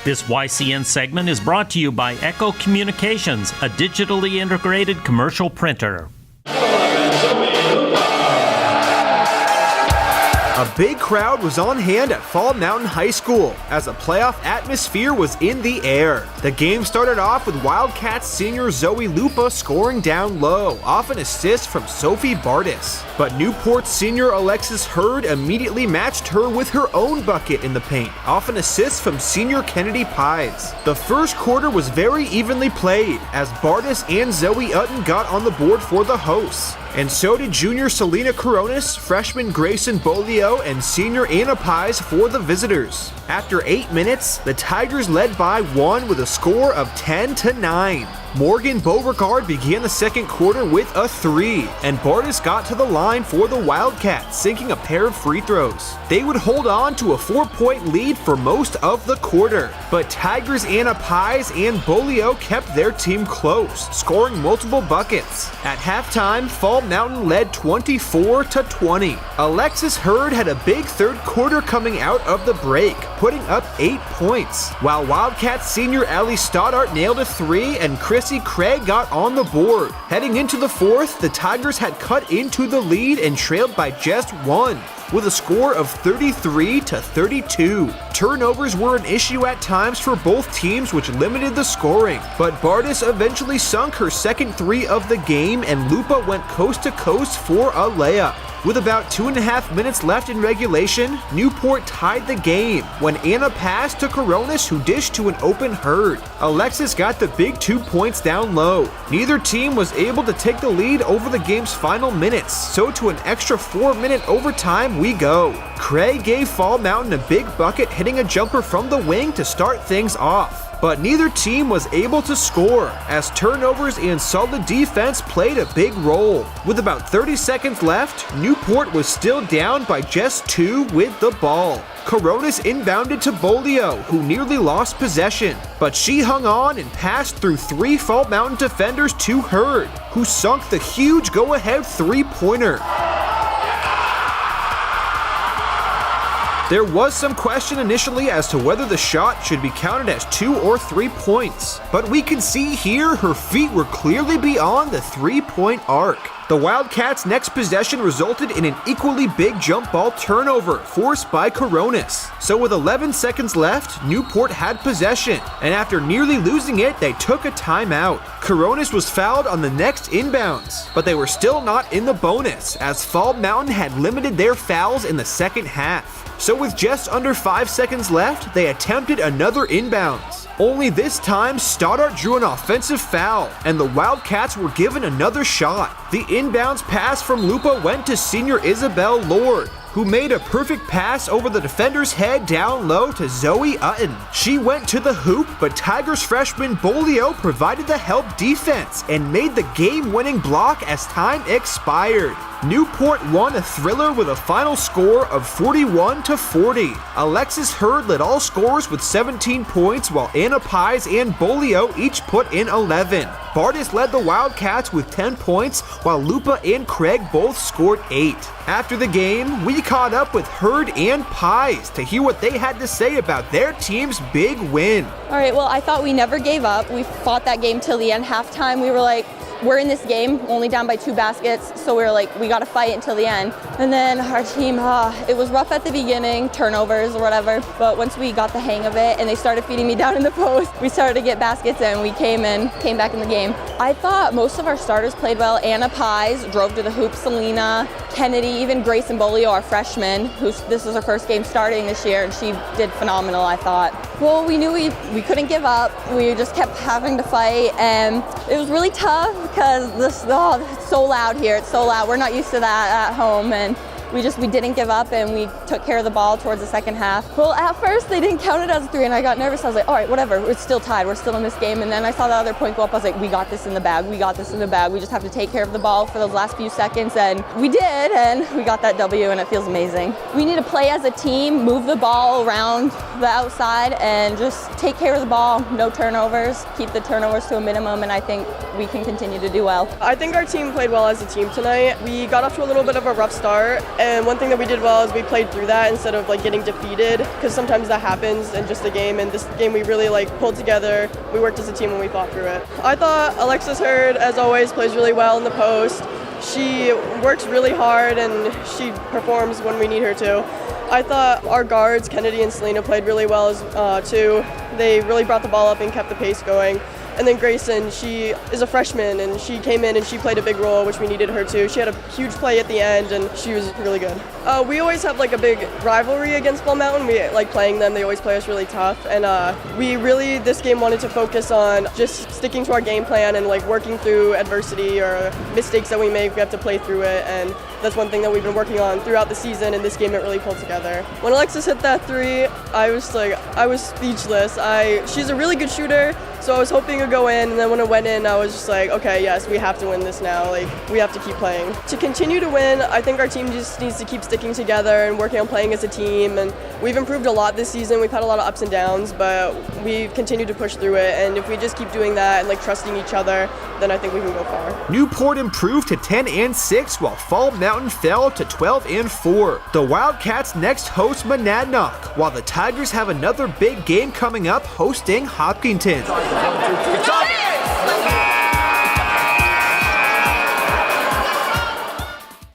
This YCN segment is brought to you by Echo Communications, a digitally integrated commercial printer. A big crowd was on hand at Fall Mountain High School as a playoff atmosphere was in the air. The game started off with Wildcats senior Zoe Lupa scoring down low off an assist from Sophie Bardis. But Newport senior Alexis Hurd immediately matched her with her own bucket in the paint off an assist from senior Kennedy Pies. The first quarter was very evenly played as Bardis and Zoe Utton got on the board for the hosts. And so did junior Selena Coronis, freshman Grayson Bolio, and senior Anna Pies for the visitors. After 8 minutes, the Tigers led by 1 with a score of 10-9. Morgan Beauregard began the second quarter with a 3, and Bardis got to the line for the Wildcats, sinking a pair of free throws. They would hold on to a 4-point lead for most of the quarter, but Tigers' Anna Pies and Bolio kept their team close, scoring multiple buckets. At halftime, Fall Mountain led 24-20. Alexis Hurd had a big third quarter coming out of the break, putting up 8 points, while Wildcats senior Allie Stoddart nailed a 3 and Chrissy Craig got on the board. Heading into the fourth, the Tigers had cut into the lead and trailed by just 1, with a score of 33-32. Turnovers were an issue at times for both teams, which limited the scoring, but Bardis eventually sunk her second 3 of the game and Lupa went coast to coast for a layup. With about 2.5 minutes left in regulation, Newport tied the game when Anna passed to Coronis, who dished to an open Hurd. Alexis got the big 2 points down low. Neither team was able to take the lead over the game's final minutes, so to an extra 4-minute overtime we go. Craig gave Fall Mountain a big bucket, hitting a jumper from the wing to start things off. But neither team was able to score, as turnovers and solid defense played a big role. With about 30 seconds left, Newport was still down by just 2 with the ball. Coronis inbounded to Bolio, who nearly lost possession, but she hung on and passed through 3 Fall Mountain defenders to Hurd, who sunk the huge go-ahead 3-pointer. There was some question initially as to whether the shot should be counted as 2 or 3 points, but we can see here her feet were clearly beyond the 3-point arc. The Wildcats' next possession resulted in an equally big jump ball turnover forced by Coronis. So with 11 seconds left, Newport had possession, and after nearly losing it, they took a timeout. Coronis was fouled on the next inbounds, but they were still not in the bonus, as Fall Mountain had limited their fouls in the second half. So with just under 5 seconds left, they attempted another inbounds. Only this time, Stoddart drew an offensive foul, and the Wildcats were given another shot. The inbounds pass from Lupa went to senior Isabel Lord, who made a perfect pass over the defender's head down low to Zoe Utton. She went to the hoop, but Tigers freshman Bolio provided the help defense and made the game-winning block as time expired. Newport won a thriller with a final score of 41-40. Alexis Hurd led all scorers with 17 points, while Anna Pies and Bolio each put in 11. Bardis led the Wildcats with 10 points, while Lupa and Craig both scored 8. After the game, we caught up with Hurd and Pies to hear what they had to say about their team's big win. All right, well, I thought we never gave up. We fought that game till the end. Halftime, we were like, we're in this game, only down by 2 baskets, so we were like, we got to fight until the end. And then our team, it was rough at the beginning, turnovers or whatever, but once we got the hang of it and they started feeding me down in the post, we started to get baskets and we came back in the game. I thought most of our starters played well. Anna Pies drove to the hoop, Selena, Kennedy, even Grayson Bolio, our freshman, this is her first game starting this year, and she did phenomenal, I thought. Well, we knew we couldn't give up. We just kept having to fight, and it was really tough because it's so loud here. It's so loud. We're not used to that at home, and we didn't give up, and we took care of the ball towards the second half. Well, at first they didn't count it as a 3, and I got nervous. I was like, all right, whatever, it's still tied, we're still in this game. And then I saw the other point go up. I was like, we got this in the bag, we got this in the bag. We just have to take care of the ball for those last few seconds, and we did, and we got that W, and it feels amazing. We need to play as a team, move the ball around the outside, and just take care of the ball, no turnovers, keep the turnovers to a minimum, and I think we can continue to do well. I think our team played well as a team tonight. We got off to a little bit of a rough start, And one thing that we did well is we played through that instead of like getting defeated, because sometimes that happens in just a game. And this game we really like pulled together. We worked as a team and we fought through it. I thought Alexis Hurd, as always, plays really well in the post. She works really hard and she performs when we need her to. I thought our guards, Kennedy and Selena, played really well too. They really brought the ball up and kept the pace going. And then Grayson, she is a freshman and she came in and she played a big role, which we needed her to. She had a huge play at the end and she was really good. We always have like a big rivalry against Ball Mountain. We like playing them. They always play us really tough. And we really, this game, wanted to focus on just sticking to our game plan and like working through adversity or mistakes that we make. We have to play through it. And that's one thing that we've been working on throughout the season. And this game, it really pulled together. When Alexis hit that three, I was speechless. She's a really good shooter. So I was hoping it would go in, and then when it went in, I was just like, okay, yes, we have to win this now. Like, we have to keep playing. To continue to win, I think our team just needs to keep sticking together and working on playing as a team. And we've improved a lot this season. We've had a lot of ups and downs, but we've continued to push through it. And if we just keep doing that and like trusting each other, then I think we can go far. Newport improved to 10-6, while Fall Mountain fell to 12-4. The Wildcats next host Monadnock, while the Tigers have another big game coming up hosting Hopkinton.